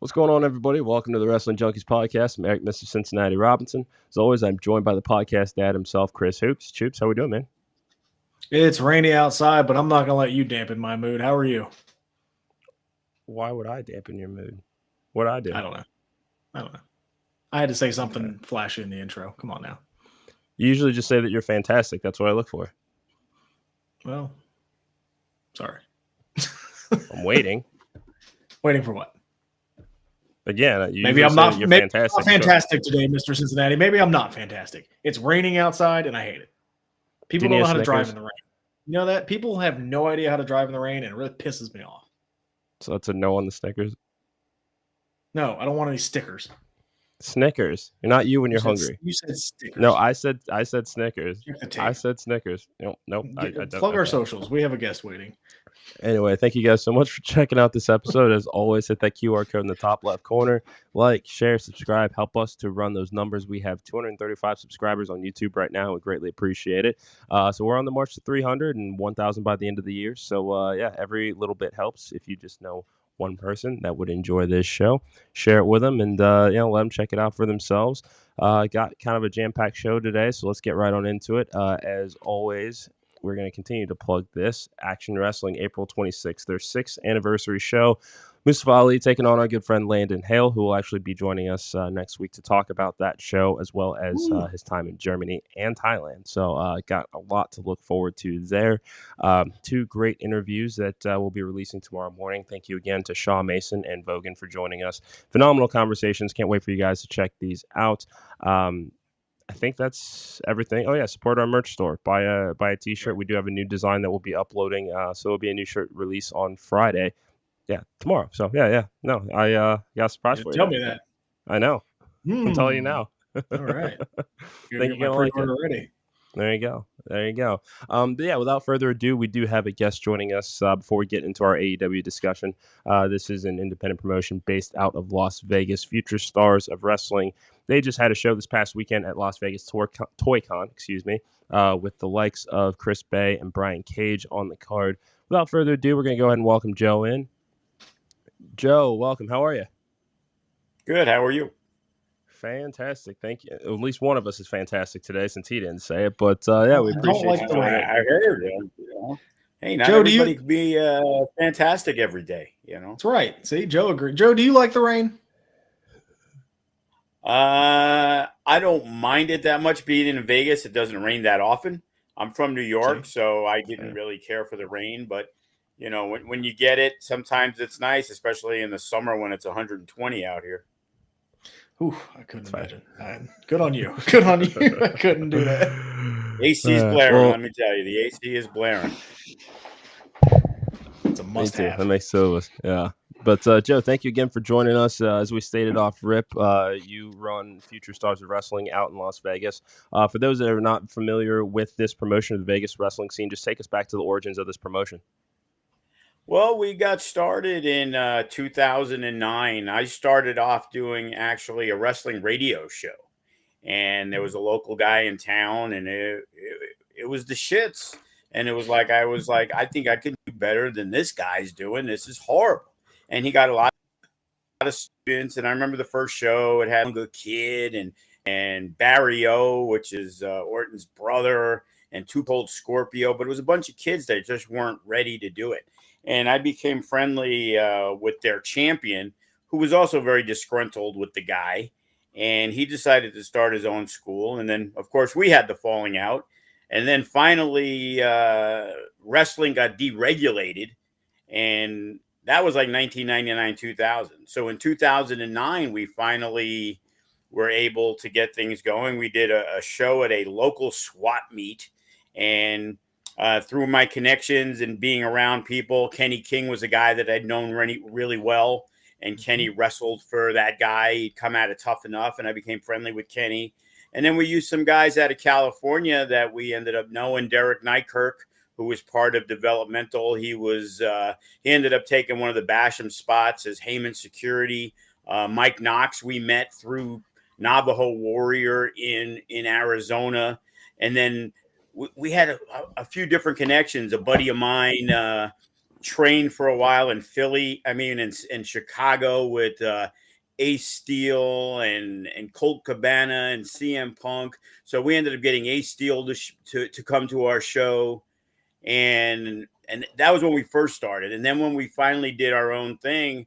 What's going on, everybody? Welcome to the Wrestling Junkies podcast. I'm Eric, Mr. Cincinnati Robinson. As always, I'm joined by the podcast dad himself, Chris Hoops. Choops, how we doing, man? It's rainy outside, but I'm not going to let you dampen my mood. How are you? Why would I dampen your mood? What'd I do? I don't know. I had to say something flashy in the intro. Come on now. You usually just say that you're fantastic. That's what I look for. Well, sorry. I'm waiting. Waiting for what? Again, maybe I'm not fantastic. Fantastic today, Mr. Cincinnati. Maybe I'm not fantastic. It's raining outside, and I hate it. People don't know how to drive in the rain. You know that? People have no idea how to drive in the rain, and it really pisses me off. So that's a no on the Snickers? No, I don't want any stickers. Snickers. You're not you when you're hungry. You said stickers. No, I said Snickers. I said Snickers. Nope. Plug our socials. We have a guest waiting. Anyway, thank you guys so much for checking out this episode. As always, hit that QR code in the top left corner. Like, share, subscribe. Help us to run those numbers. We have 235 subscribers on YouTube right now. We greatly appreciate it. So we're on the march to 300 and 1,000 by the end of the year. So, every little bit helps. If you just know one person that would enjoy this show, share it with them and, let them check it out for themselves. Got kind of a jam-packed show today, so let's get right on into it. As always, we're going to continue to plug this Action Wrestling April 26th, their 6th anniversary show. Mustafa Ali taking on our good friend Landon Hale, who will actually be joining us next week to talk about that show, as well as his time in Germany and Thailand. So got a lot to look forward to there. Two great interviews that we'll be releasing tomorrow morning. Thank you again to Shaw Mason and Vogan for joining us. Phenomenal conversations. Can't wait for you guys to check these out. I think that's everything. Oh yeah, support our merch store. Buy a t-shirt. We do have a new design that we'll be uploading. So it'll be a new shirt release on Friday. Yeah, tomorrow. So yeah. No, I got a surprise for you. Tell me that. I know. I'm telling you now. All right. Think you're gonna like it. Already. There you go. But yeah, without further ado, we do have a guest joining us before we get into our AEW discussion. This is an independent promotion based out of Las Vegas, Future Stars of Wrestling. They just had a show this past weekend at Las Vegas ToyCon, with the likes of Chris Bay and Brian Cage on the card. Without further ado, we're going to go ahead and welcome Joe in. Joe, welcome. How are you? Good. How are you? Fantastic. Thank you. At least one of us is fantastic today since he didn't say it. But, we appreciate you. I heard it. Hey, not Joe, everybody could be fantastic every day, That's right. See, Joe agreed. Joe, do you like the rain? I don't mind it that much being in Vegas. It doesn't rain that often. I'm from New York, so I didn't really care for the rain. But, when you get it, sometimes it's nice, especially in the summer when it's 120 out here. Ooh, I couldn't imagine. Good on you. Good on you. I couldn't do that. AC is blaring, let me tell you. The AC is blaring. It's a must-have. That makes two of us, yeah. But, Joe, thank you again for joining us. As we stated off rip, you run Future Stars of Wrestling out in Las Vegas. For those that are not familiar with this promotion of the Vegas wrestling scene, just take us back to the origins of this promotion. Well, we got started in 2009. I started off doing actually a wrestling radio show. And there was a local guy in town, and it was the shits. And it was like, I think I could do better than this guy's doing. This is horrible. And he got a lot of students. And I remember the first show, it had a good kid and Barry O, which is Orton's brother, and Too Cold Scorpio. But it was a bunch of kids that just weren't ready to do it. And I became friendly with their champion, who was also very disgruntled with the guy. And he decided to start his own school. And then, of course, we had the falling out. And then finally, wrestling got deregulated. And that was like 1999, 2000. So in 2009, we finally were able to get things going. We did a show at a local SWAT meet. And through my connections and being around people, Kenny King was a guy that I'd known really well. And Kenny wrestled for that guy. He'd come out of Tough Enough, and I became friendly with Kenny. And then we used some guys out of California that we ended up knowing. Derek Nykirk, who was part of developmental. He ended up taking one of the Basham spots as Heyman security. Mike Knox, we met through Navajo Warrior in Arizona. And then we had a few different connections. A buddy of mine trained for a while in Philly. I mean, in Chicago with Ace Steel and Colt Cabana and CM Punk. So we ended up getting Ace Steel to come to our show, and that was when we first started. And then when we finally did our own thing,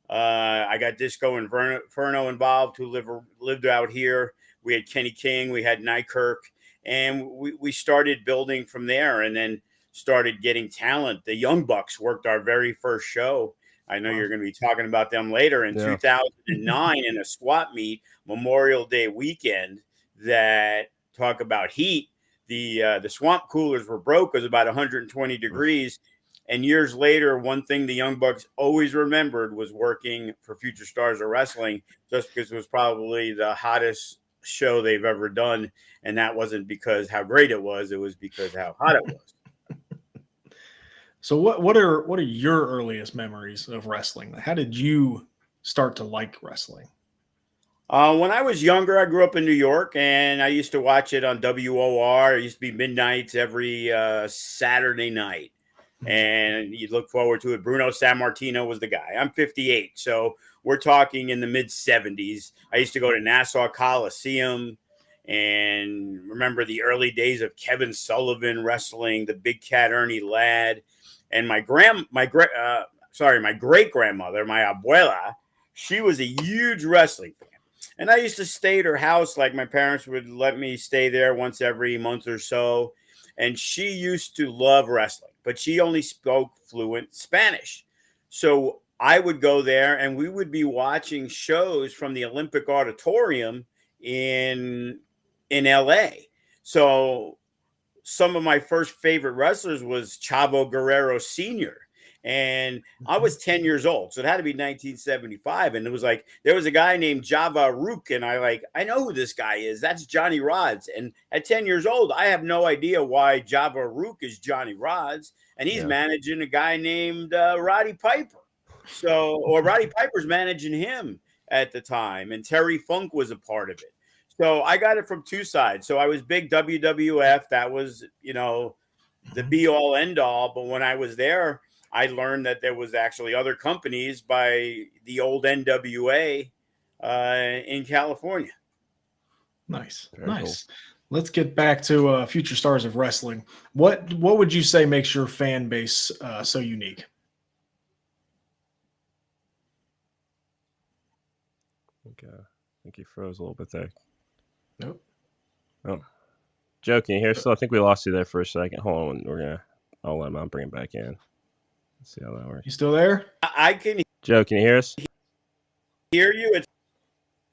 I got Disco and Inferno involved, who lived out here. We had Kenny King, we had Nykirk, and we started building from there, and then started getting talent. The Young Bucks worked our very first show. I know you're going to be talking about them later. In 2009, in a swap meet, Memorial Day weekend, that talk about heat. The swamp coolers were broke. It was about 120 degrees. And years later, one thing the Young Bucks always remembered was working for Future Stars of Wrestling, just because it was probably the hottest show they've ever done. And that wasn't because how great it was because how hot it was. So what are your earliest memories of wrestling? How did you start to like wrestling? When I was younger, I grew up in New York, and I used to watch it on WOR. It used to be midnights every Saturday night, and you look forward to it. Bruno Sammartino was the guy. I'm 58, so we're talking in the mid-'70s. I used to go to Nassau Coliseum and remember the early days of Kevin Sullivan wrestling, the Big Cat Ernie Ladd. And my great-grandmother, my abuela, she was a huge wrestling fan. And I used to stay at her house. Like, my parents would let me stay there once every month or so. And she used to love wrestling, but she only spoke fluent Spanish. So I would go there, and we would be watching shows from the Olympic Auditorium in LA. So some of my first favorite wrestlers was Chavo Guerrero Sr. And I was 10 years old. So it had to be 1975. And it was like, there was a guy named Java Rook. And I know who this guy is. That's Johnny Rods. And at 10 years old, I have no idea why Java Rook is Johnny Rods. And he's managing a guy named Roddy Piper. Or Roddy Piper's managing him at the time. And Terry Funk was a part of it. So I got it from two sides. So I was big WWF. That was, the be all end all. But when I was there, I learned that there was actually other companies by the old NWA in California. Nice. Very nice. Cool. Let's get back to Future Stars of Wrestling. What would you say makes your fan base so unique? Okay. I think he froze a little bit there. Nope. Oh, Joe, can you hear us? So I think we lost you there for a second. Hold on, I'll let him bring it back in. Let's see how that works. You still there? I can. Joe, can you hear us? Hear you.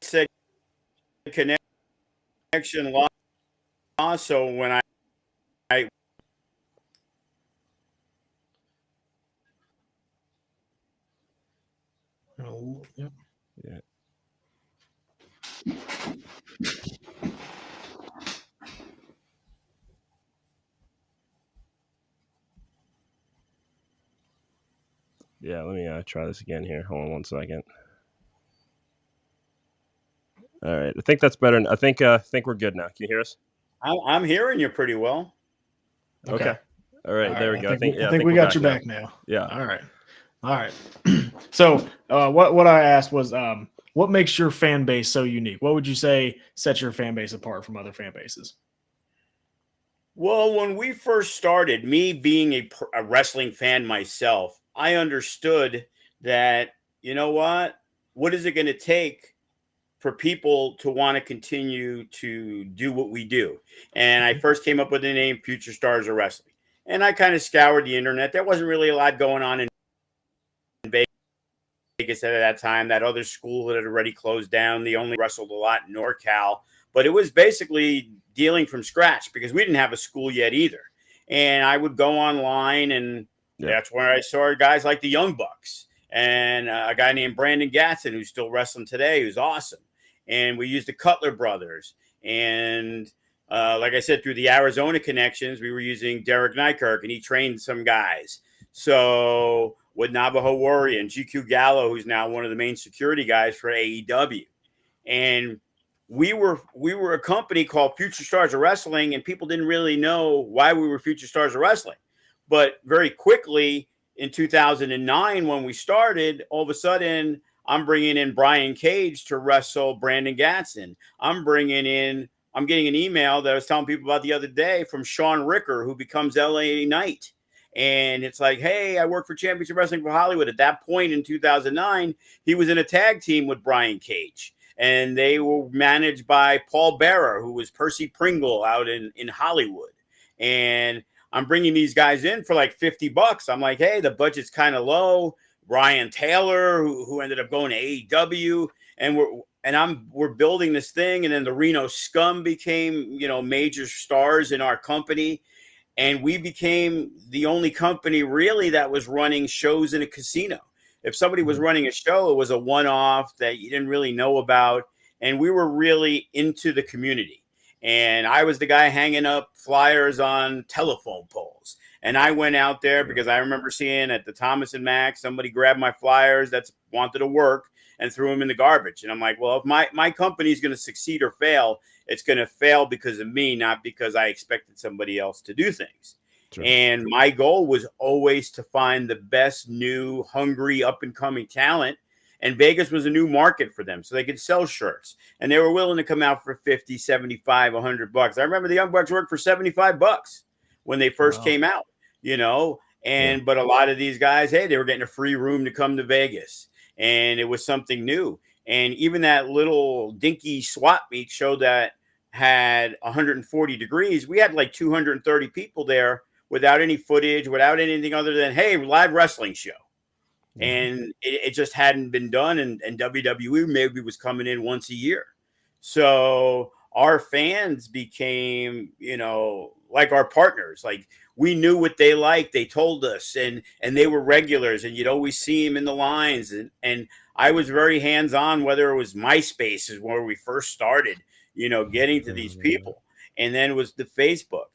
It's a connection loss. So when I yep. Yeah. Yeah, let me try this again here. Hold on one second. All right, I think that's better. I think we're good now. Can you hear us? I'm hearing you pretty well. Okay. All right, there we go. I think we got you back now. Yeah. All right. So what I asked was, what makes your fan base so unique? What would you say sets your fan base apart from other fan bases? Well, when we first started, me being a wrestling fan myself, I understood that, what is it going to take for people to want to continue to do what we do? And I first came up with the name Future Stars of Wrestling. And I kind of scoured the internet. There wasn't really a lot going on in Vegas at that time. That other school had already closed down. They only wrestled a lot in NorCal. But it was basically dealing from scratch because we didn't have a school yet either. And I would go online, and that's where I saw guys like the Young Bucks and a guy named Brandon Gatson, who's still wrestling today, who's awesome. And we used the Cutler brothers. And like I said, through the Arizona connections, we were using Derek Nykirk, and he trained some guys. So with Navajo Warrior and GQ Gallo, who's now one of the main security guys for AEW. And we were a company called Future Stars of Wrestling, and people didn't really know why we were Future Stars of Wrestling. But very quickly, in 2009, when we started, all of a sudden, I'm bringing in Brian Cage to wrestle Brandon Gatson. I'm getting an email that I was telling people about the other day from Sean Ricker, who becomes LA Knight. And it's like, hey, I work for Championship Wrestling for Hollywood. At that point in 2009, he was in a tag team with Brian Cage. And they were managed by Paul Bearer, who was Percy Pringle out in Hollywood. And I'm bringing these guys in for like $50. I'm like, hey, the budget's kind of low. Brian Taylor, who ended up going to AEW, and we're building this thing. And then the Reno Scum became, major stars in our company. And we became the only company really that was running shows in a casino. If somebody was running a show, it was a one-off that you didn't really know about. And we were really into the community. And I was the guy hanging up flyers on telephone poles. And I went out there because I remember seeing at the Thomas and Mack, somebody grabbed my flyers that wanted to work and threw them in the garbage. And I'm like, well, if my company is going to succeed or fail, it's going to fail because of me, not because I expected somebody else to do things. Sure. And my goal was always to find the best, new, hungry, up-and-coming talent. And Vegas was a new market for them, so they could sell shirts. And they were willing to come out for $50, $75, $100. I remember the Young Bucks worked for $75 when they first came out, but a lot of these guys, hey, they were getting a free room to come to Vegas, and it was something new. And even that little dinky swap meet show that had 140 degrees, we had like 230 people there without any footage, without anything other than, hey, live wrestling show. And it just hadn't been done, and WWE maybe was coming in once a year. So our fans became, like our partners. Like, we knew what they liked. They told us, and they were regulars, and you'd always see them in the lines. And I was very hands-on, whether it was MySpace is where we first started, getting to these people. And then it was the Facebook.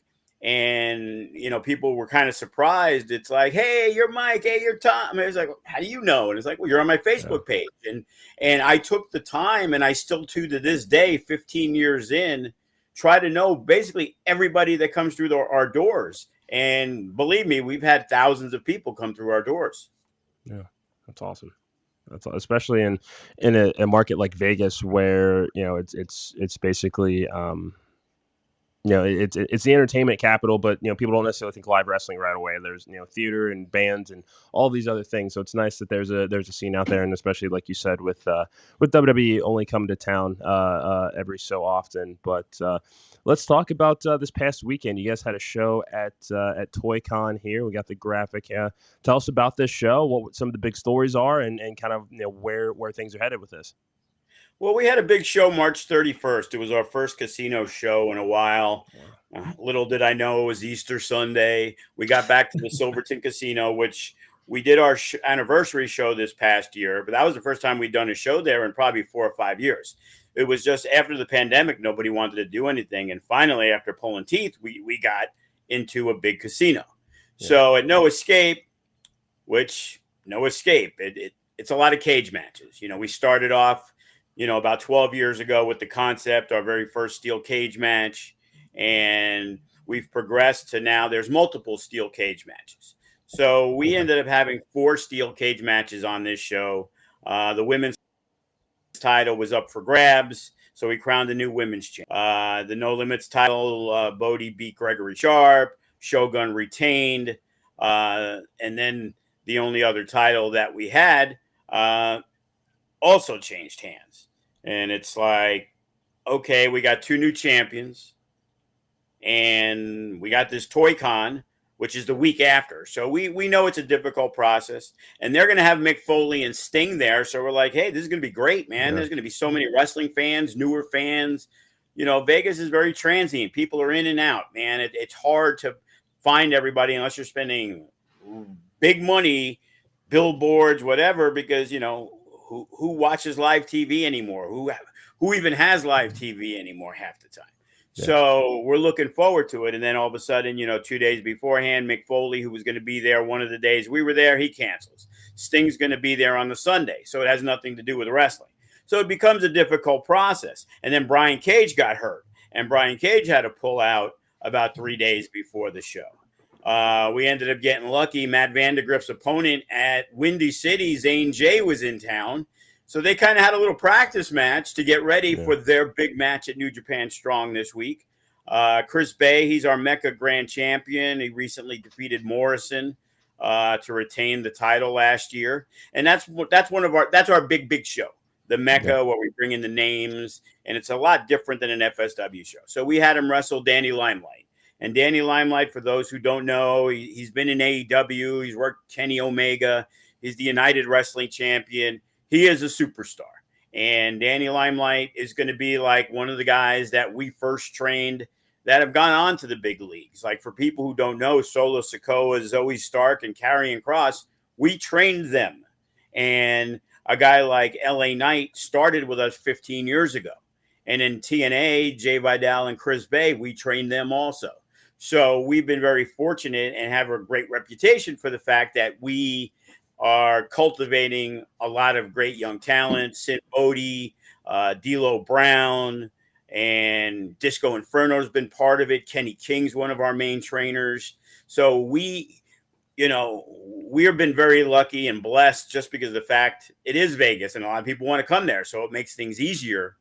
And, people were kind of surprised. It's like, hey, you're Mike. Hey, you're Tom. And it's like, how do you know? And it's like, well, you're on my Facebook page. And I took the time, and I still to this day, 15 years in, try to know basically everybody that comes through our doors. And believe me, we've had thousands of people come through our doors. Yeah, that's awesome. That's especially in a market like Vegas where, it's basically, it's the entertainment capital, but people don't necessarily think live wrestling right away. There's theater and bands and all these other things. So it's nice that there's a scene out there, and especially like you said with WWE only coming to town every so often. But let's talk about this past weekend. You guys had a show at ToyCon here. We got the graphic. Tell us about this show, what some of the big stories are, and kind of where things are headed with this. Well, we had a big show March 31st. It was our first casino show in a while. Little did I know it was Easter Sunday. We got back to the Silverton Casino, which we did our anniversary show this past year. But that was the first time we'd done a show there in probably 4 or 5 years. It was just after the pandemic, nobody wanted to do anything. And finally, after pulling teeth, we got into a big casino. Yeah. So at No Escape, it's a lot of cage matches. We started off about 12 years ago with the concept, our very first steel cage match. And we've progressed to now there's multiple steel cage matches. So we ended up having 4 steel cage matches on this show. The women's title was up for grabs. So we crowned a new women's champ. The No Limits title, Bodie beat Gregory Sharp. Shogun retained. And then the only other title that we had also changed hands. And it's like, okay, we got 2 new champions, and we got this ToyCon, which is the week after. So we know it's a difficult process, and they're going to have Mick Foley and Sting there. So we're like, hey, this is going to be great, man. Yeah. There's going to be so many wrestling fans, newer fans. Vegas is very transient. People are in and out, man. It's hard to find everybody unless you're spending big money, billboards, whatever, because, who watches live TV anymore? Who even has live TV anymore half the time? Yeah. So we're looking forward to it. And then all of a sudden, 2 days beforehand, Mick Foley, who was going to be there one of the days we were there, he cancels. Sting's going to be there on the Sunday. So it has nothing to do with wrestling. So it becomes a difficult process. And then Brian Cage got hurt. And Brian Cage had to pull out about 3 days before the show. We ended up getting lucky. Matt Vandergrift's opponent at Windy City, Zane Jay, was in town. So they kind of had a little practice match to get ready for their big match at New Japan Strong this week. Chris Bay, he's our Mecca Grand Champion. He recently defeated Morrison to retain the title last year. And that's our big show. The Mecca, where we bring in the names, and it's a lot different than an FSW show. So we had him wrestle Danny Limelight. And Danny Limelight, for those who don't know, he's been in AEW. He's worked Kenny Omega. He's the United Wrestling Champion. He is a superstar. And Danny Limelight is going to be like one of the guys that we first trained that have gone on to the big leagues. Like, for people who don't know, Solo Sikoa, Zoe Stark, and Karrion Kross, we trained them. And a guy like LA Knight started with us 15 years ago. And in TNA, Jay Vidal and Chris Bay, we trained them also. So we've been very fortunate and have a great reputation for the fact that we are cultivating a lot of great young talent. Sid Bodie, D'Lo Brown, and Disco Inferno has been part of it. Kenny King's one of our main trainers. So we have been very lucky and blessed just because of the fact it is Vegas and a lot of people want to come there. So it makes things easier,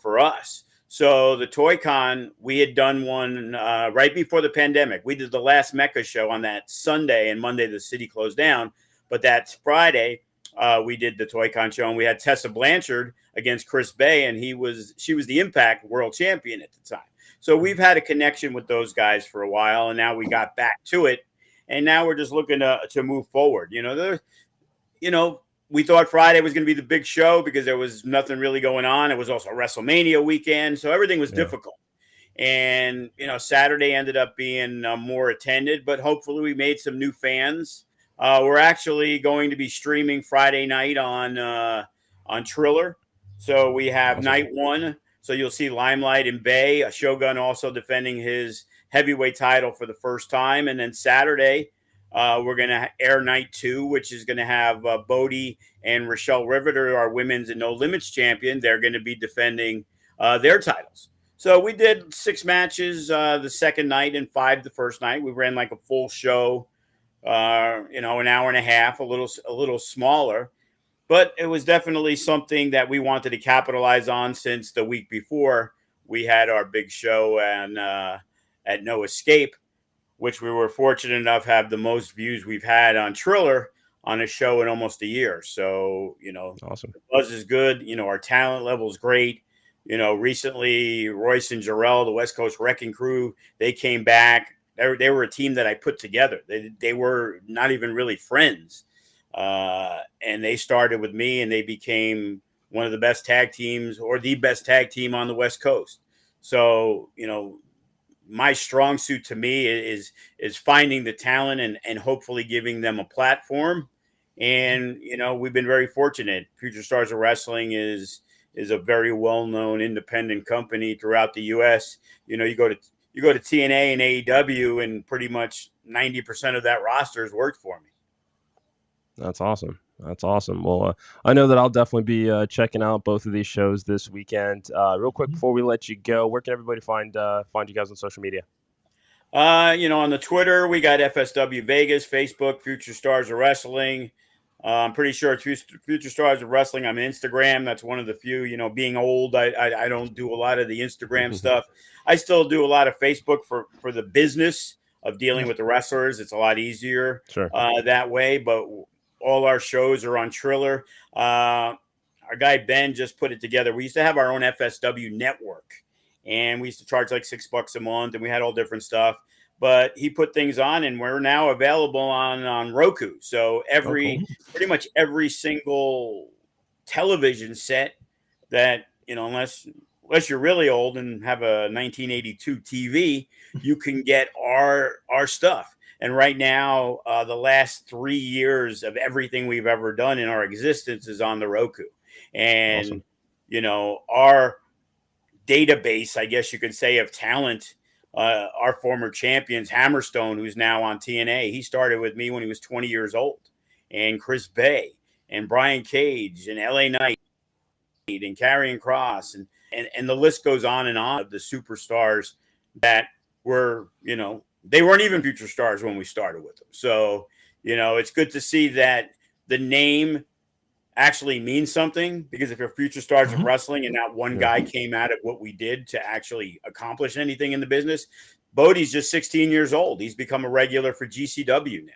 for us. So the ToyCon, we had done one right before the pandemic. We did the last Mecca show on that Sunday, and Monday the city closed down. But that Friday, we did the ToyCon show, and we had Tessa Blanchard against Chris Bay, and she was the Impact World Champion at the time. So we've had a connection with those guys for a while, and now we got back to it, and now we're just looking to move forward. We thought Friday was going to be the big show because there was nothing really going on. It was also WrestleMania weekend, so everything was difficult. And, Saturday ended up being more attended, but hopefully we made some new fans. We're actually going to be streaming Friday night on Triller. So we have night one. So you'll see Limelight and Bay, Shogun also defending his heavyweight title for the first time. And then Saturday, we're going to air night two, which is going to have Bodie and Rochelle Riveter, our women's and no limits champion. They're going to be defending their titles. So we did 6 matches the second night and 5 the first night. We ran like a full show, an hour and a half, a little smaller. But it was definitely something that we wanted to capitalize on since the week before we had our big show at No Escape, which we were fortunate enough to have the most views we've had on Triller on a show in almost a year. So, awesome. The buzz is good. Our talent level is great. Recently, Royce and Jarrell, the West Coast Wrecking Crew, they came back. They were a team that I put together. They were not even really friends. And they started with me, and they became one of the best tag teams, or the best tag team on the West Coast. So, my strong suit to me is finding the talent and hopefully giving them a platform. And, we've been very fortunate. Future Stars of Wrestling is a very well-known independent company throughout the U.S. You go to TNA and AEW, and pretty much 90% of that roster has worked for me. That's awesome. Well, I know that I'll definitely be checking out both of these shows this weekend. Real quick before we let you go, where can everybody find you guys on social media? On the Twitter, we got FSW Vegas, Facebook, Future Stars of Wrestling. I'm pretty sure it's Future Stars of Wrestling. I'm Instagram. That's one of the few, being old, I don't do a lot of the Instagram stuff. I still do a lot of Facebook for the business of dealing with the wrestlers. It's a lot easier that way, but all our shows are on Triller. Our guy Ben just put it together. We used to have our own FSW network, and we used to charge like $6 a month, and we had all different stuff. But he put things on, and we're now available on Roku. So pretty much every single television set that, unless you're really old and have a 1982 TV, you can get our stuff. And right now, the last 3 years of everything we've ever done in our existence is on the Roku. And, our database, I guess you could say, of talent, our former champions, Hammerstone, who's now on TNA, he started with me when he was 20 years old. And Chris Bay and Brian Cage and LA Knight and Karrion Kross and the list goes on and on of the superstars that were, They weren't even future stars when we started with them. So, it's good to see that the name actually means something, because if you're future stars of wrestling and not one guy came out of what we did to actually accomplish anything in the business. Bodie's just 16 years old. He's become a regular for GCW now.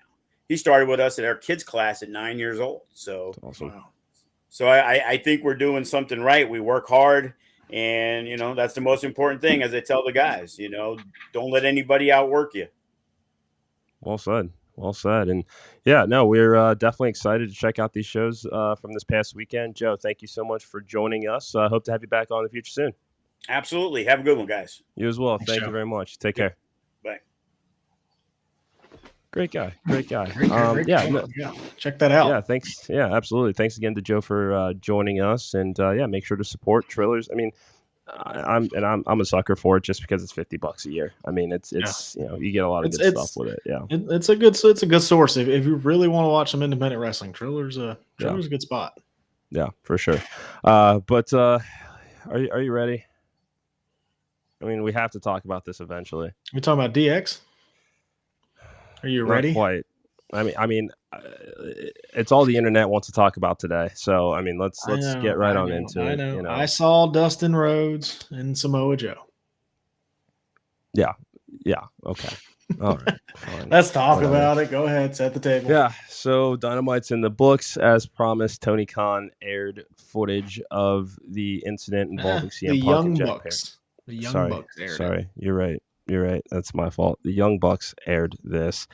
He started with us at our kids class at 9 years old. So That's awesome. Wow. So I think we're doing something right. We work hard, and that's the most important thing. As I tell the guys, don't let anybody outwork you. Well said. Well said. And yeah, no, we're definitely excited to check out these shows from this past weekend. Joe, thank you so much for joining us. I hope to have you back on in the future soon. Absolutely. Have a good one, guys. You as well. Thanks, Thank Joe. you very much. Take care. Bye. Great guy. Great guy. Great yeah. guy. Yeah. Check that out. Yeah. Thanks. Yeah, absolutely. Thanks again to Joe for joining us. And yeah, make sure to support Trillers. I mean, I'm a sucker for it just because it's $50 a year. I mean, it's you get a lot of good stuff with it. Yeah. It's a good source. If you really want to watch some independent wrestling, Triller's a good spot. Yeah, for sure. But are you ready? I mean, we have to talk about this eventually. We talking about DX? Are you ready? Not quite. I mean, it's all the internet wants to talk about today. So I mean, let's get right on into it. I know. I saw Dustin Rhodes and Samoa Joe. Yeah. Okay. All right. Fine. Let's talk about it. Go ahead. Set the table. Yeah. So Dynamite's in the books as promised. Tony Khan aired footage of the incident involving CM Punk and Jack Perry. The Young Bucks aired. Sorry. You're right. That's my fault. The Young Bucks aired this.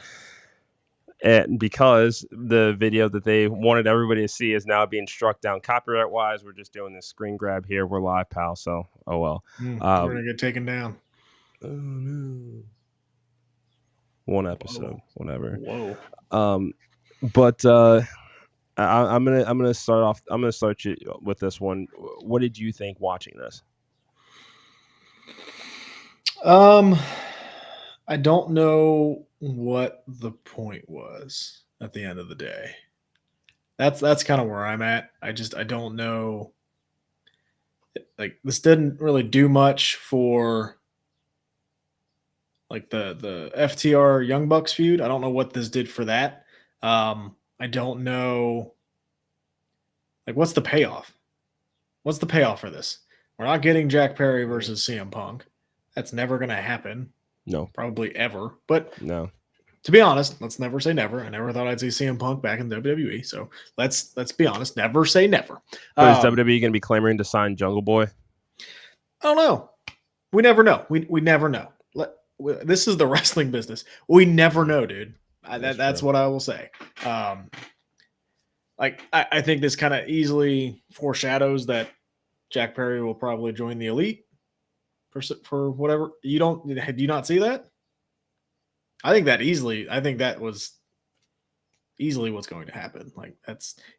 And because the video that they wanted everybody to see is now being struck down copyright-wise, we're just doing this screen grab here. We're live, pal. So, oh well. We're gonna get taken down. Oh no. One episode, whatever. Whoa. But I'm gonna start off. I'm gonna start you with this one. What did you think watching this? I don't know what the point was at the end of the day. That's kind of where I'm at. I don't know. Like, this didn't really do much for like the FTR Young Bucks feud. I don't know what this did for that. I don't know. Like, what's the payoff? What's the payoff for this? We're not getting Jack Perry versus CM Punk. That's never going to happen. No. Probably ever. But no. To be honest, let's never say never. I never thought I'd see CM Punk back in WWE. So let's be honest. Never say never. But is WWE going to be clamoring to sign Jungle Boy? I don't know. We never know. We never know. This is the wrestling business. We never know, dude. That's what I will say. I think this kind of easily foreshadows that Jack Perry will probably join the Elite for whatever. Do you not see that? I think that was easily what's going to happen. Like,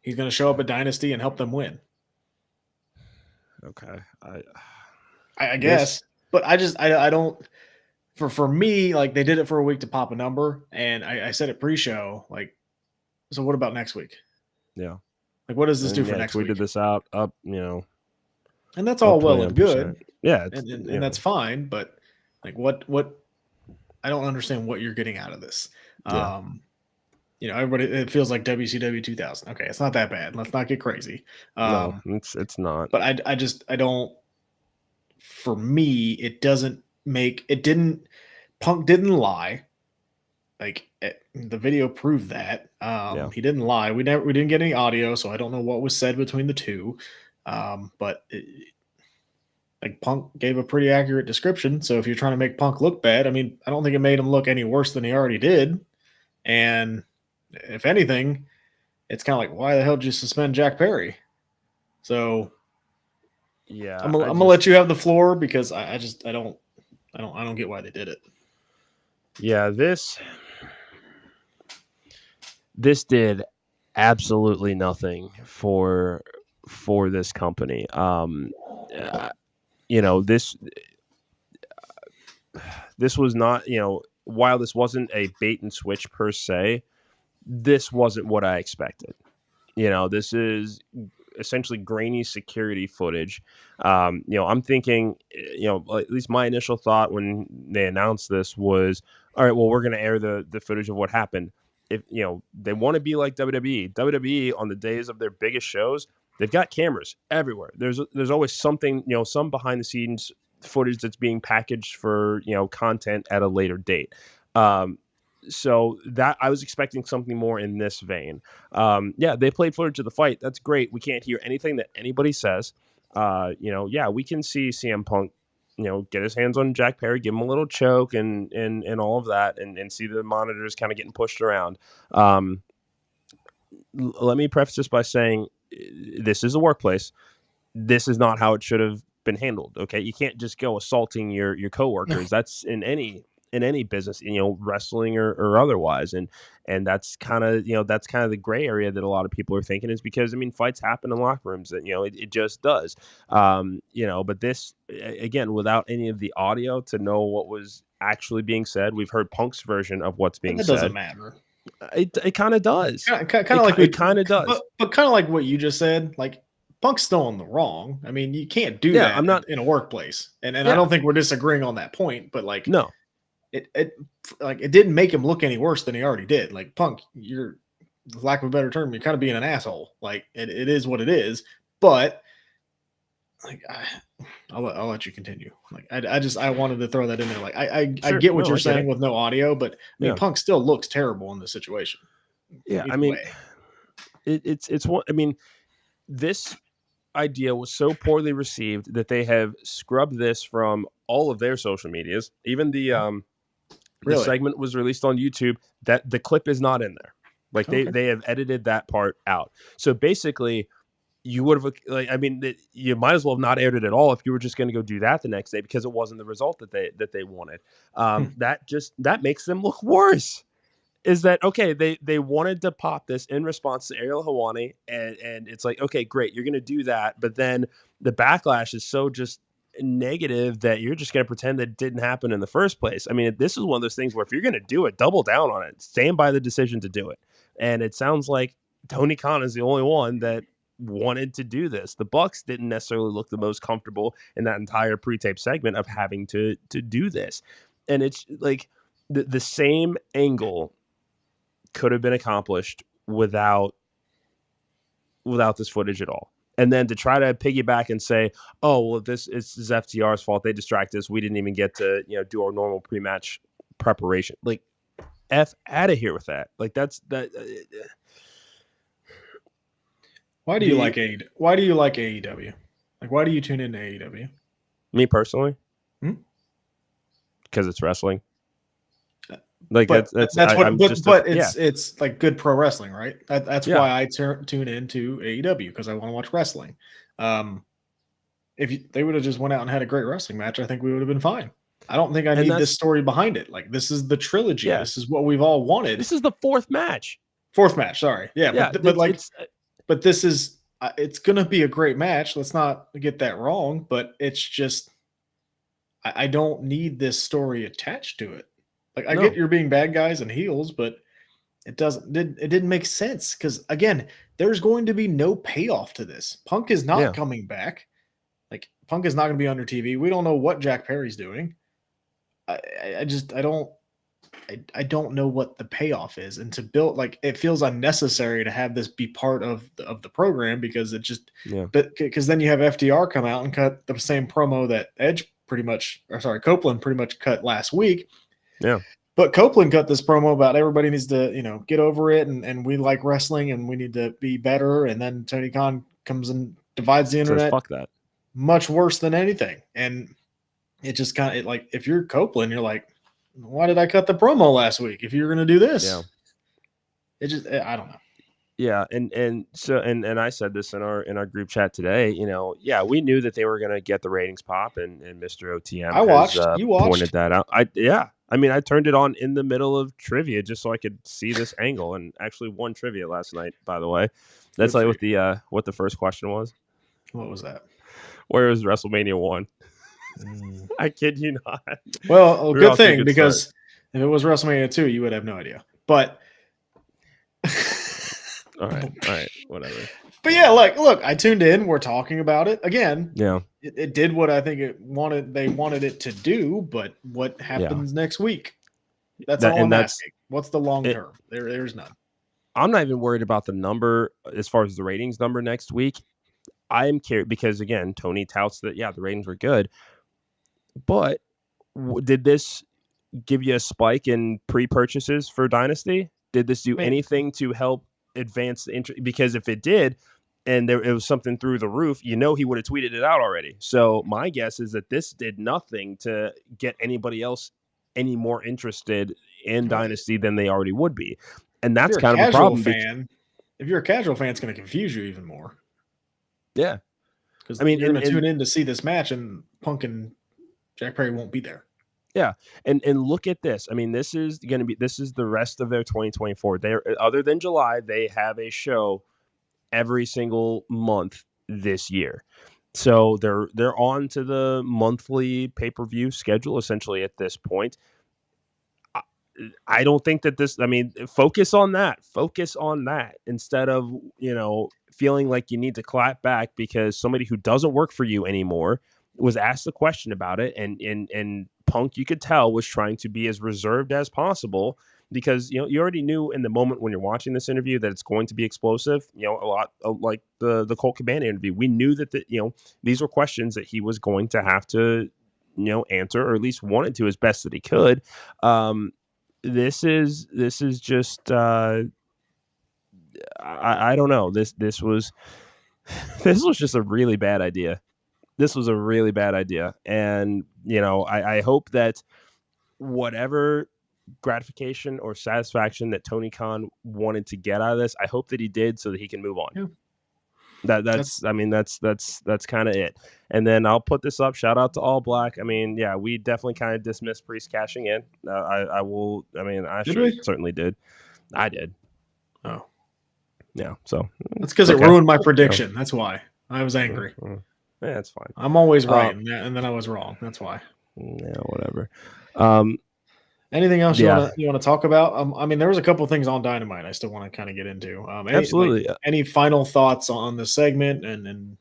he's going to show up at Dynasty and help them win. Okay. I guess, but I don't, for me, like, they did it for a week to pop a number. And I said it pre-show, like, so what about next week? Yeah. Like, what does this do for next week? We did this up, and that's all well and good. Yeah. And that's fine. But like, what, I don't understand what you're getting out of this. Yeah. Everybody, it feels like WCW 2000. Okay. It's not that bad. Let's not get crazy. No, it's not. But I don't, for me, Punk didn't lie. Like, the video proved that. He didn't lie. We didn't get any audio, so I don't know what was said between the two. But Punk gave a pretty accurate description. So if you're trying to make Punk look bad, I mean, I don't think it made him look any worse than he already did. And if anything, it's kind of like, why the hell did you suspend Jack Perry? So yeah, I'm gonna let you have the floor, because I don't get why they did it. Yeah, this did absolutely nothing for this company. This was not, while this wasn't a bait and switch per se, this wasn't what I expected. This is essentially grainy security footage. I'm thinking, at least my initial thought when they announced this was, all right, well, we're going to air the footage of what happened. If they want to be like WWE on the days of their biggest shows, they've got cameras everywhere. There's always something, some behind the scenes footage that's being packaged for content at a later date. So that I was expecting something more in this vein. They played footage of the fight. That's great. We can't hear anything that anybody says. We can see CM Punk, get his hands on Jack Perry, give him a little choke and all of that, and see the monitors kind of getting pushed around. Let me preface this by saying this is a workplace. This is not how it should have been handled. Okay, you can't just go assaulting your coworkers. That's in any business, wrestling or otherwise, and that's kind of the gray area that a lot of people are thinking, is because fights happen in locker rooms, that it just does, but this, again, without any of the audio to know what was actually being said. We've heard Punk's version of what's being said. It doesn't matter. It kind of does. Kind of like it kind of does, but kind of like what you just said. Like, Punk's still in the wrong. I mean, you can't do that. I'm not in a workplace, and I don't think we're disagreeing on that point. But like, no, it didn't make him look any worse than he already did. Like, Punk, you're, for lack of a better term, you're kind of being an asshole. Like, it is what it is. But like, I'll let you continue. Like, I wanted to throw that in there. Like, I get what you're saying with no audio, but I mean, Punk still looks terrible in this situation. Yeah, it's one. This idea was so poorly received that they have scrubbed this from all of their social medias. Even the segment was released on YouTube. That the clip is not in there. Like, they have edited that part out. So basically, you would have, you might as well have not aired it at all if you were just going to go do that the next day, because it wasn't the result that they wanted. That makes them look worse. Is that okay? They wanted to pop this in response to Ariel Helwani, and it's like, okay, great, you're going to do that, but then the backlash is so just negative that you're just going to pretend that it didn't happen in the first place. This is one of those things where if you're going to do it, double down on it, stand by the decision to do it. And it sounds like Tony Khan is the only one that wanted to do this. The Bucks didn't necessarily look the most comfortable in that entire pre-tape segment of having to do this, and it's like the same angle could have been accomplished without this footage at all. And then to try to piggyback and say, oh, well, this is FTR's fault, they distracted us, we didn't even get to do our normal pre-match preparation. Like, F out of here with that. Like, that's that. Why do you like AEW? Like, why do you tune into AEW? Me personally, because it's wrestling. Like, it's like good pro wrestling, right? That's why I tune into AEW, because I want to watch wrestling. If they would have just went out and had a great wrestling match, I think we would have been fine. I don't think I need this story behind it. Like, this is the trilogy. Yeah. This is what we've all wanted. This is the fourth match. Sorry. Yeah. But this is, it's going to be a great match. Let's not get that wrong, but it's just, I don't need this story attached to it. Like, I get you're being bad guys and heels, but it didn't make sense. Because again, there's going to be no payoff to this. Punk is not coming back. Like, Punk is not going to be under TV. We don't know what Jack Perry's doing. I don't know what the payoff is, and to build, like, it feels unnecessary to have this be part of the program, because it just, because then you have FDR come out and cut the same promo that Copeland pretty much cut last week. Yeah. But Copeland cut this promo about everybody needs to, get over it, and we like wrestling and we need to be better. And then Tony Khan comes and divides the internet. Fuck that. Much worse than anything. And it just kind of, like, if you're Copeland, you're like, why did I cut the promo last week if you're going to do this? Yeah. It just, I don't know. Yeah. And so I said this in our group chat today, we knew that they were going to get the ratings pop, and Mr. OTM you watched. Pointed that out. I turned it on in the middle of trivia just so I could see this angle, and actually won trivia last night, by the way. That's like what the first question was. What was that? Where was WrestleMania 1? I kid you not. Well, good thing, because if it was WrestleMania 2, you would have no idea. But all right, whatever. But yeah, look, I tuned in. We're talking about it again. Yeah, it did what I think they wanted it to do. But what happens next week? That's all I'm asking. What's the long term? There's none. I'm not even worried about the number as far as the ratings number next week. I am curious because, again, Tony touts that, the ratings were good. But did this give you a spike in pre-purchases for Dynasty? Did this do anything to help advance the interest? Because if it did, and it was something through the roof, he would have tweeted it out already. So my guess is that this did nothing to get anybody else any more interested in Dynasty than they already would be. And that's kind of a problem. If you're a casual fan, it's going to confuse you even more. Yeah. Because you're going to tune in to see this match, and Punk and Jack Perry won't be there. Yeah, and look at this. I mean, this is the rest of their 2024. Other than July, they have a show every single month this year. So they're on to the monthly pay-per-view schedule essentially at this point. I don't think that focus on that. Focus on that instead of, feeling like you need to clap back because somebody who doesn't work for you anymore was asked a question about it, and Punk, you could tell, was trying to be as reserved as possible because you already knew in the moment when you're watching this interview that it's going to be explosive. A lot like the Colt Cabana interview. We knew that these were questions that he was going to have to answer, or at least wanted to as best that he could. This is just I don't know. This was just a really bad idea. This was a really bad idea. And, I hope that whatever gratification or satisfaction that Tony Khan wanted to get out of this, I hope that he did so that he can move on. Yeah. That's kind of it. And then I'll put this up. Shout out to All Black. I mean, yeah, we definitely kind of dismissed Priest cashing in. I certainly did. I did. Oh. Yeah. So that's because it ruined my prediction. That's why I was angry. Yeah, that's fine. I'm always right, and then I was wrong. That's why. Yeah, whatever. Anything else you want to talk about? I mean, there was a couple things on Dynamite I still want to kind of get into. Absolutely. Any final thoughts on the segment? And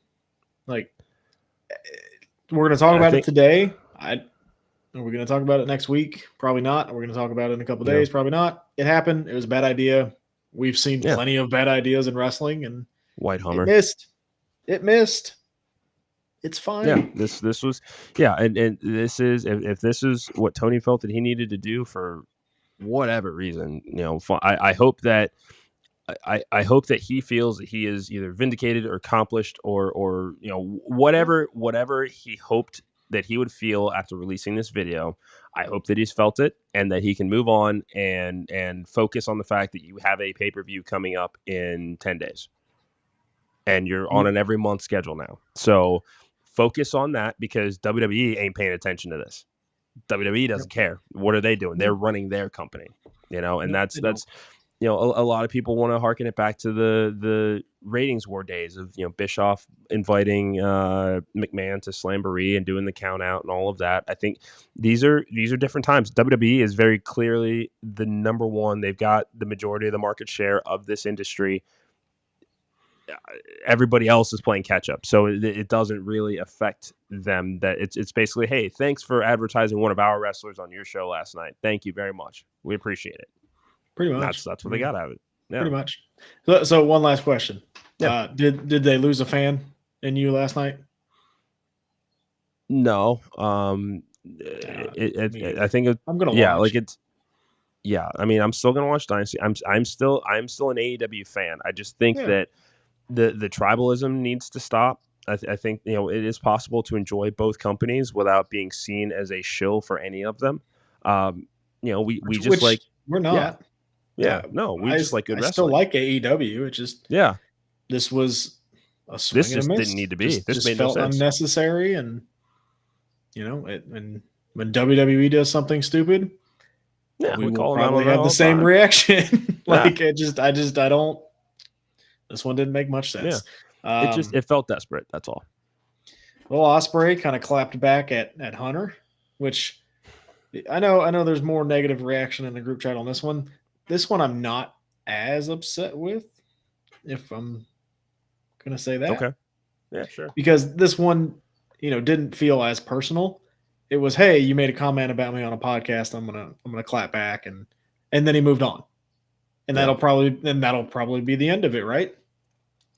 like, we're going to talk about it today. Are we going to talk about it next week? Probably not. We're going to talk about it in a couple of days. Probably not. It happened. It was a bad idea. We've seen plenty of bad ideas in wrestling, and White Hummer It missed. It's fine. Yeah, this was and this is if this is what Tony felt that he needed to do for whatever reason, I hope that I hope that he feels that he is either vindicated or accomplished or whatever he hoped that he would feel after releasing this video. I hope that he's felt it and that he can move on and focus on the fact that you have a pay-per-view coming up in 10 days. And you're on an every month schedule now. So focus on that because WWE ain't paying attention to this. WWE doesn't care. What are they doing? They're running their company, and that's a lot of people want to harken it back to the ratings war days of, Bischoff inviting McMahon to Slamboree and doing the count out and all of that. I think these are different times. WWE is very clearly the number one. They've got the majority of the market share of this industry. Everybody else is playing catch up, so it doesn't really affect them. That it's basically, hey, thanks for advertising one of our wrestlers on your show last night. Thank you very much. We appreciate it. Pretty much. That's what they got out of it. Yeah. Pretty much. So one last question. Yeah. Did they lose a fan in you last night? No. I think I'm gonna watch. I mean, I'm still gonna watch Dynasty. I'm still an AEW fan. I just think that the tribalism needs to stop. I think it is possible to enjoy both companies without being seen as a shill for any of them. We're not. We just like good wrestling. I still like AEW. It just this was a swing this just and a miss. Didn't need to be. This just made felt no sense. unnecessary, and when WWE does something stupid, we will probably have the same reaction. I don't. This one didn't make much sense. Yeah. It felt desperate. That's all. Well, Ospreay kind of clapped back at Hunter, which I know there's more negative reaction in the group chat on this one. This one I'm not as upset with, if I'm going to say that. Okay. Yeah, sure. Because this one, didn't feel as personal. it was, hey, you made a comment about me on a podcast. I'm gonna clap back, and then he moved on, and that'll probably be the end of it, right?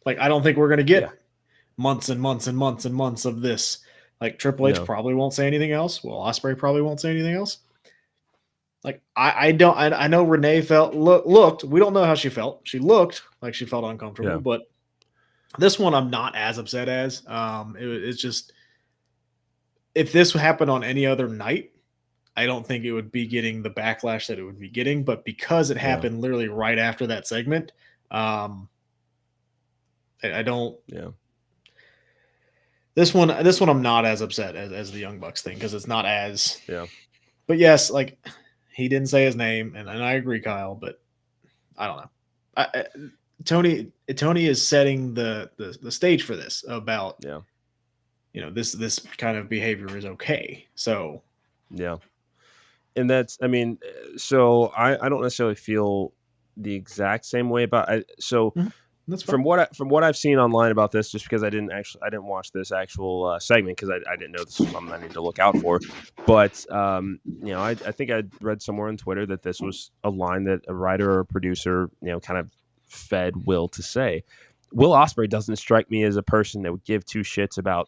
Like, I don't think we're gonna get months and months and months and months of this. Like, Triple H probably won't say anything else. Well, Ospreay probably won't say anything else. Like, I know Renee looked. We don't know how she felt. She looked like she felt uncomfortable, but this one I'm not as upset as. It's just, if this happened on any other night, I don't think it would be getting the backlash that it would be getting. But because it happened literally right after that segment, I don't. Yeah. This one I'm not as upset as the Young Bucks thing, because it's not as. Yeah. But yes, like, he didn't say his name, and I agree, Kyle. But I don't know. Tony is setting the stage for this about this kind of behavior is okay. So and that's, I mean, so I don't necessarily feel the exact same way about that's from what I've seen online about this, just because I didn't watch this actual segment, because I didn't know this was something I need to look out for. But I think I read somewhere on Twitter that this was a line that a writer or a producer kind of fed Will to say. Will Ospreay doesn't strike me as a person that would give two shits about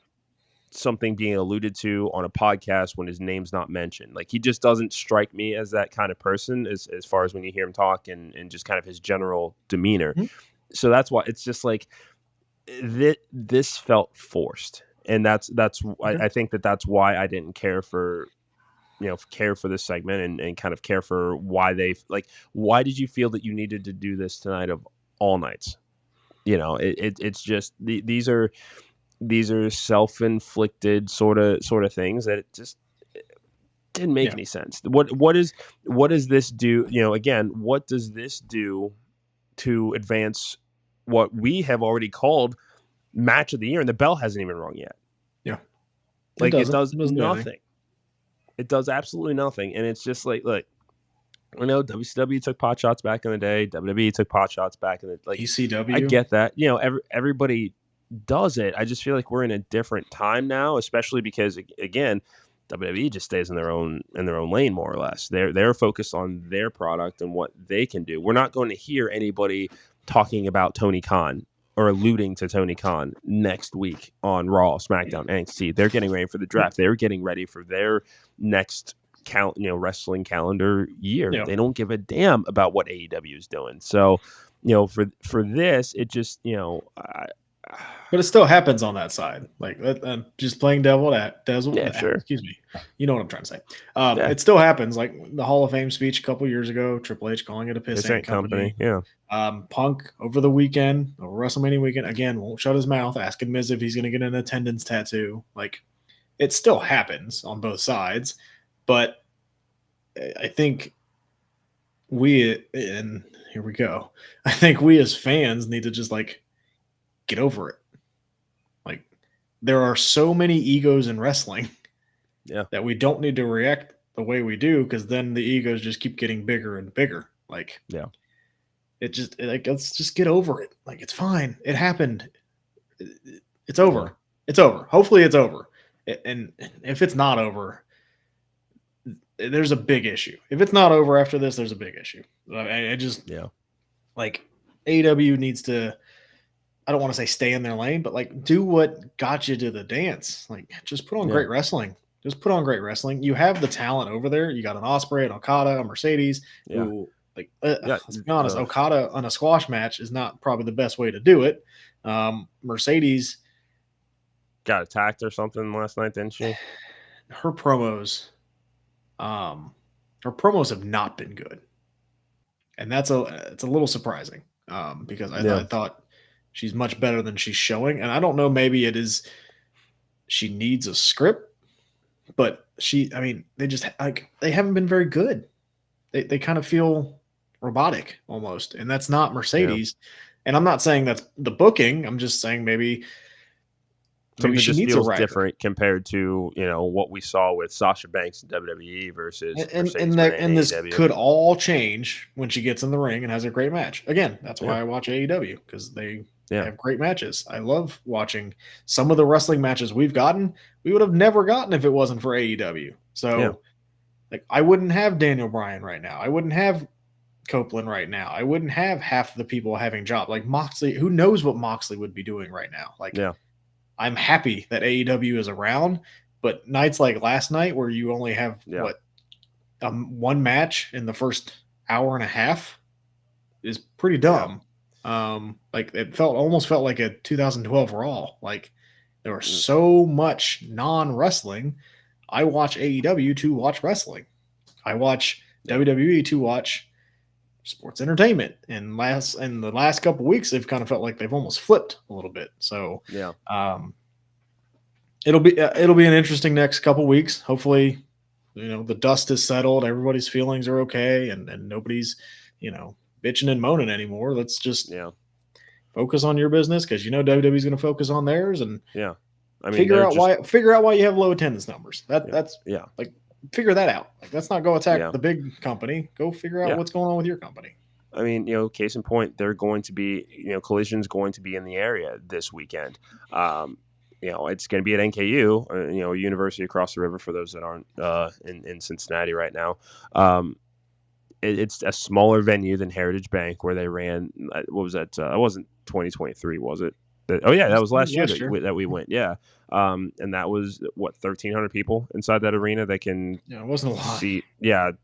something being alluded to on a podcast when his name's not mentioned. Like, he just doesn't strike me as that kind of person as far as when you hear him talk and just kind of his general demeanor. Mm-hmm. So that's why it's just like this felt forced, and that's I think that's why I didn't care for this segment and kind of care for why why did you feel that you needed to do this tonight of all nights? It's just these are self-inflicted sort of things that it just didn't make any sense. What does this do? Again, what does this do to advance what we have already called match of the year, and the bell hasn't even rung yet? Yeah, like it does nothing. It does absolutely nothing, and it's just like, look, I know WCW took pot shots back in the day. WWE took pot shots back in the ECW. I get that. Everybody does it. I just feel like we're in a different time now, especially because, again, WWE just stays in their own lane, more or less. They're focused on their product and what they can do. We're not going to hear anybody talking about Tony Khan or alluding to Tony Khan next week on Raw, SmackDown, NXT. They're getting ready for the draft. They're getting ready for their next wrestling calendar year. They don't give a damn about what AEW is doing. So, for this, it just, but it still happens on that side. Like, I'm just playing devil. Sure. Excuse me. You know what I'm trying to say. It still happens. Like the Hall of Fame speech a couple years ago, Triple H calling it a piss ain't company. Yeah. Punk over the weekend, over WrestleMania weekend, again, won't shut his mouth, asking Miz if he's going to get an attendance tattoo. Like, it still happens on both sides. But I think and here we go. I think we as fans need to just get over it. Like, there are so many egos in wrestling that we don't need to react the way we do, because then the egos just keep getting bigger and bigger. Let's just get over it. Like, it's fine. It happened. It's over. Yeah. It's over. Hopefully it's over. And if it's not over, there's a big issue. If it's not over after this, there's a big issue. AEW needs to, I don't want to say stay in their lane, but do what got you to the dance. Just put on great wrestling. Just put on great wrestling. You have the talent over there. You got an Ospreay, an Okada, a Mercedes. Who, let's be honest, Okada on a squash match is not probably the best way to do it. Mercedes got attacked or something last night, didn't she? Her promos have not been good, and it's a little surprising because I thought she's much better than she's showing. And I don't know, maybe it is she needs a script, but they just they haven't been very good. They kind of feel robotic almost, and that's not Mercedes. And I'm not saying that's the booking. I'm just saying maybe something she just needs a feels writer. different compared to what we saw with Sasha Banks in WWE versus Mercedes And Moné in this AEW. could all change when she gets in the ring and has a great match. Again, that's why Yeah. I watch AEW, because they Yeah. have great matches. I love watching some of the wrestling matches we've gotten. We would have never gotten if it wasn't for AEW. So, like, I wouldn't have Daniel Bryan right now. I wouldn't have Copeland right now. I wouldn't have half the people having jobs. Like Moxley, who knows what Moxley would be doing right now? Like, Yeah. I'm happy that AEW is around, but nights like last night where you only have one match in the first hour and a half is pretty dumb. Like it almost felt like a 2012 Raw. Like there was so much non-wrestling. I watch AEW to watch wrestling. I watch WWE to watch sports entertainment. And the last couple of weeks, they've kind of felt like they've almost flipped a little bit. So it'll be an interesting next couple of weeks. Hopefully, the dust is settled, everybody's feelings are okay, and nobody's bitching and moaning anymore. Let's just focus on your business, because WWE's going to focus on theirs, and I mean, figure out why you have low attendance numbers. That's like, figure that out. Like, let's not go attack the big company. Go figure out what's going on with your company. I mean, case in point, they're going to be, Collision's going to be in the area this weekend. It's going to be at NKU, a university across the river for those that aren't in Cincinnati right now. It's a smaller venue than Heritage Bank, where they ran. What was that? It wasn't 2023, was it? That was last year that we went. Yeah. And that was 1,300 people inside that arena. That can it wasn't a lot. Seat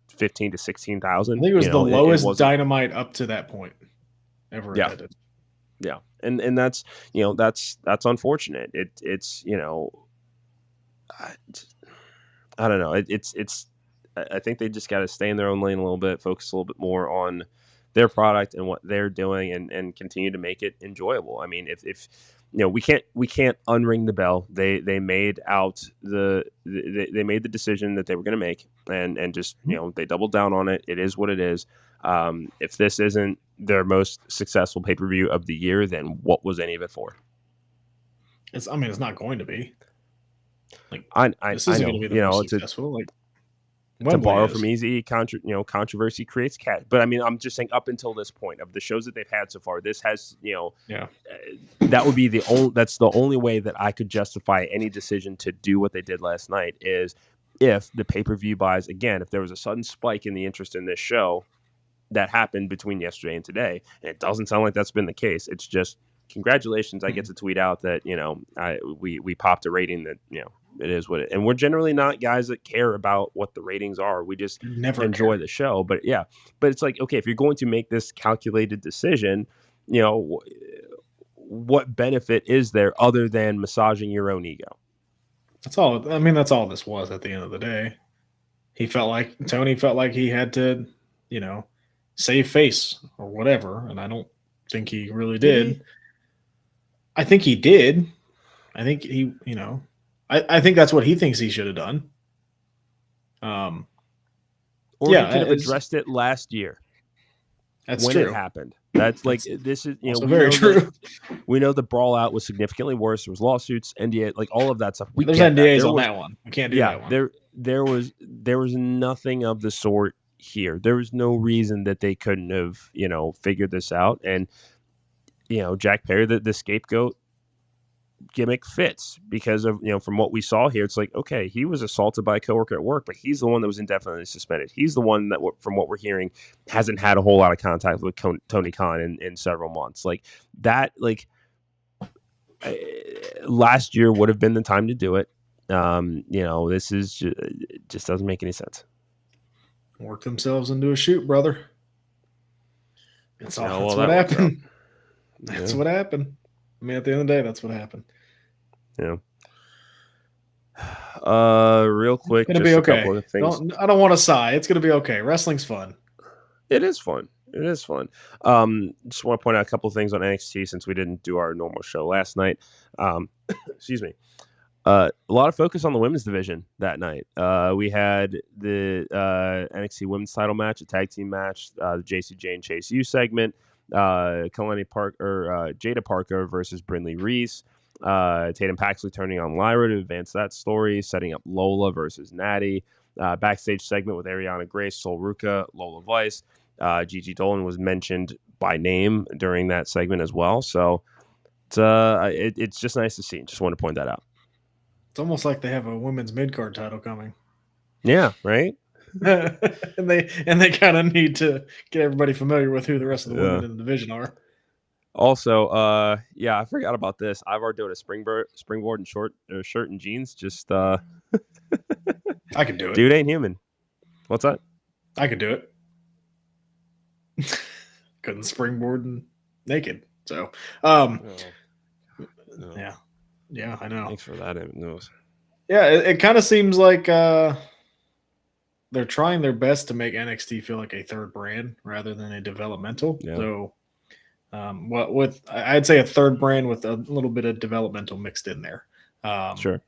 15 to 16,000. I think it was the lowest Dynamite up to that point ever attended. Yeah, and that's that's unfortunate. It's I don't know. It's I think they just got to stay in their own lane a little bit, focus a little bit more on their product and what they're doing, and continue to make it enjoyable. I mean, if we can't unring the bell. They made they made the decision that they were going to make, and just they doubled down on it. It is what it is. If this isn't their most successful pay-per-view of the year, then what was any of it for? It's not going to be. Like, this isn't going to be the most successful. Like, to borrow from easy, controversy creates cat. But I mean, I'm just saying, up until this point of the shows that they've had so far, this has, that would be that's the only way that I could justify any decision to do what they did last night, is if the pay-per-view buys, again, if there was a sudden spike in the interest in this show that happened between yesterday and today, and it doesn't sound like that's been the case. It's just, congratulations, I get to tweet out that, we popped a rating that, it is what it, and we're generally not guys that care about what the ratings are. We just enjoy the show. But it's like, okay, if you're going to make this calculated decision, what benefit is there other than massaging your own ego? That's all. I mean, that's all this was at the end of the day. Tony felt like he had to, save face or whatever. And I don't think he really did. I think he did. I think he, I think that's what he thinks he should have done. Or he could have addressed it last year. That's when true. It happened. That's like, this is, very true. We know the brawl out was significantly worse. There was lawsuits, NDA, like all of that stuff. There's NDAs on that one. We can't do that one. There was nothing of the sort here. There was no reason that they couldn't have, figured this out. And, Jack Perry, the scapegoat gimmick fits because of, from what we saw here, it's like, okay, he was assaulted by a coworker at work, but he's the one that was indefinitely suspended. He's the one that, from what we're hearing, hasn't had a whole lot of contact with Tony Khan in several months. Like that, last year would have been the time to do it. This is just doesn't make any sense. Work themselves into a shoot, brother. That's what happened. That's what happened. I mean, at the end of the day, that's what happened. Yeah. Real quick, it's gonna be okay. I don't want to sigh. It's gonna be okay. Wrestling's fun. It is fun. Just want to point out a couple of things on NXT since we didn't do our normal show last night. Excuse me. A lot of focus on the women's division that night. We had the NXT women's title match, a tag team match, the JCJ and Chase U segment. Jada Parker versus Brindley Reese. Tatum Paxley turning on Lyra to advance that story, setting up Lola versus Natty. Backstage segment with Ariana Grace, Sol Ruca, Lola Vice. Gigi Dolan was mentioned by name during that segment as well. So it's just nice to see. Just want to point that out. It's almost like they have a women's mid-card title coming. Yeah, right? and they kind of need to get everybody familiar with who the rest of the women in the division are. Also, I forgot about this. Ivar doing a springboard in shirt and jeans. Just I could do it. Dude ain't human. What's that? I could do it. Couldn't springboard and naked. So, No. yeah, I know. Thanks for that. No. Yeah, it kind of seems like they're trying their best to make NXT feel like a third brand rather than a developmental. Yeah. So, I'd say a third brand with a little bit of developmental mixed in there. Sure.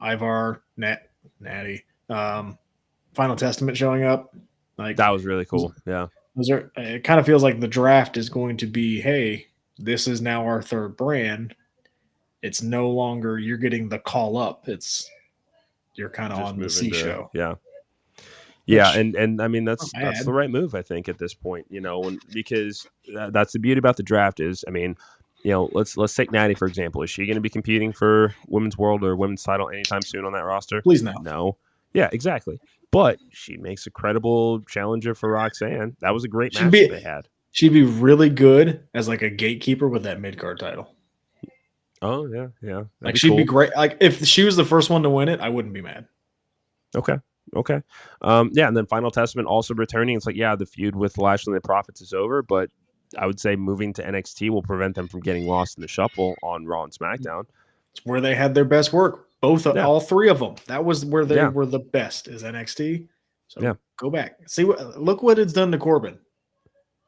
Ivar, Natty, Final Testament showing up. Like that was really cool. Yeah. It kind of feels like the draft is going to be, hey, this is now our third brand. It's no longer you're getting the call up. You're kind of on the C show. Yeah. Yeah, and I mean that's the right move, I think, at this point. Because that's the beauty about the draft is, I mean, let's take Natty for example. Is she going to be competing for women's world or women's title anytime soon on that roster? Please no. No. Yeah, exactly. But she makes a credible challenger for Roxanne. That was a great match they had. She'd be really good as like a gatekeeper with that mid card title. Oh yeah. Like she'd be great. Like if she was the first one to win it, I wouldn't be mad. Okay. And then Final Testament also returning. It's like, the feud with Lashley and the Profits is over, but I would say moving to NXT will prevent them from getting lost in the shuffle on Raw and SmackDown. It's where they had their best work. All three of them. That was where they were the best is NXT. So go back. Look what it's done to Corbin.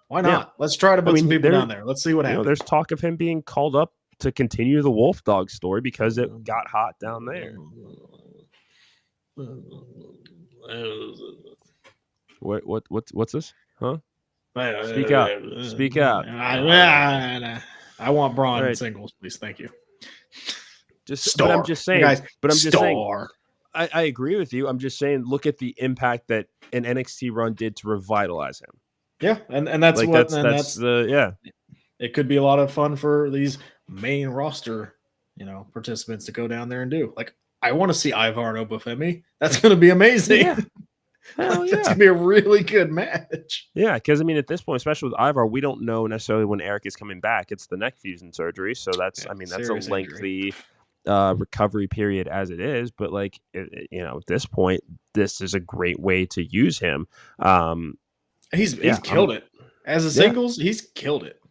Why not? Yeah. Let's try to put some people down there. Let's see what happens. There's talk of him being called up to continue the Wolf Dog story because it got hot down there. What's this? Huh? Speak out. I want Braun in singles, please. Thank you. But I'm just saying, I agree with you. I'm just saying, look at the impact that an NXT run did to revitalize him. Yeah, and that's like what that's the. It could be a lot of fun for these main roster, participants to go down there and do. Like, I want to see Ivar and Obafemi. That's going to be amazing. Yeah. Hell yeah. That's going to be a really good match. Yeah, because, at this point, especially with Ivar, we don't know necessarily when Eric is coming back. It's the neck fusion surgery, so that's a lengthy recovery period as it is. But, at this point, this is a great way to use him. He's killed it. As a singles, he's killed it.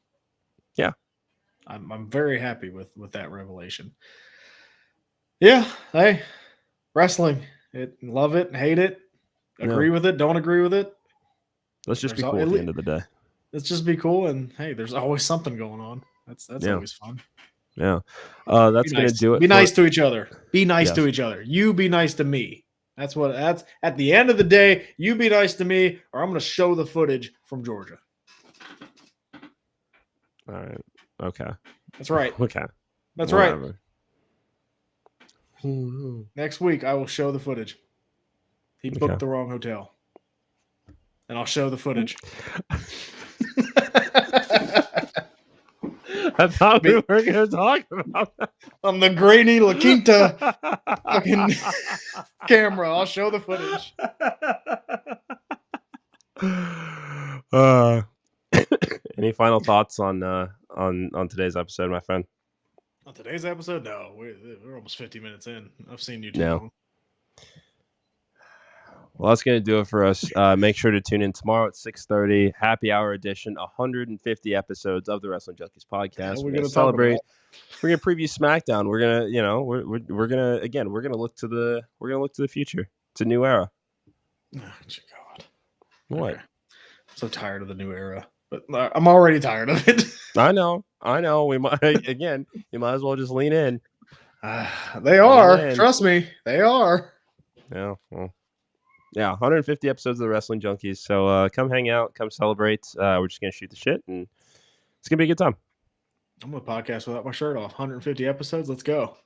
Yeah. I'm very happy with that revelation. Yeah, hey, wrestling. Love it, hate it, agree with it, don't agree with it. Let's just be cool at the end of the day. Let's just be cool, and hey, there's always something going on. That's always fun. Yeah, that's gonna do it. Be nice to each other. Be nice to each other. You be nice to me. That's at the end of the day. You be nice to me, or I'm gonna show the footage from Georgia. All right. Okay. That's right. Okay. That's Whatever. Right. Next week, I will show the footage. He booked the wrong hotel. And I'll show the footage. I thought we were going to talk about that. On the grainy La Quinta fucking camera. I'll show the footage. Any final thoughts on today's episode, my friend? On today's episode, no, we're almost 50 minutes in. I've seen you too long. Well, that's going to do it for us. Make sure to tune in tomorrow at 6:30, happy hour edition, 150 episodes of the Wrestling Junkies podcast. We're going to celebrate. We're going to preview SmackDown. We're going to, we're going to look to the future. It's a new era. Oh, God. What? Okay. I'm so tired of the new era, but I'm already tired of it. I know. We might you might as well just lean in. They are. Trust me, they are. Yeah. Well. Yeah, 150 episodes of the Wrestling Junkies. So come hang out, come celebrate. We're just gonna shoot the shit, and it's gonna be a good time. I'm gonna podcast without my shirt off. 150 episodes. Let's go.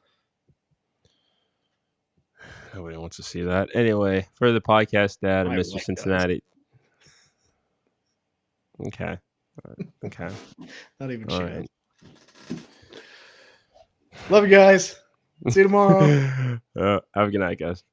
Nobody wants to see that. Anyway, for the podcast dad and My Mr. wife Cincinnati. Okay. Okay. Not even All shit. right. Love you guys. See you tomorrow. Have a good night, guys.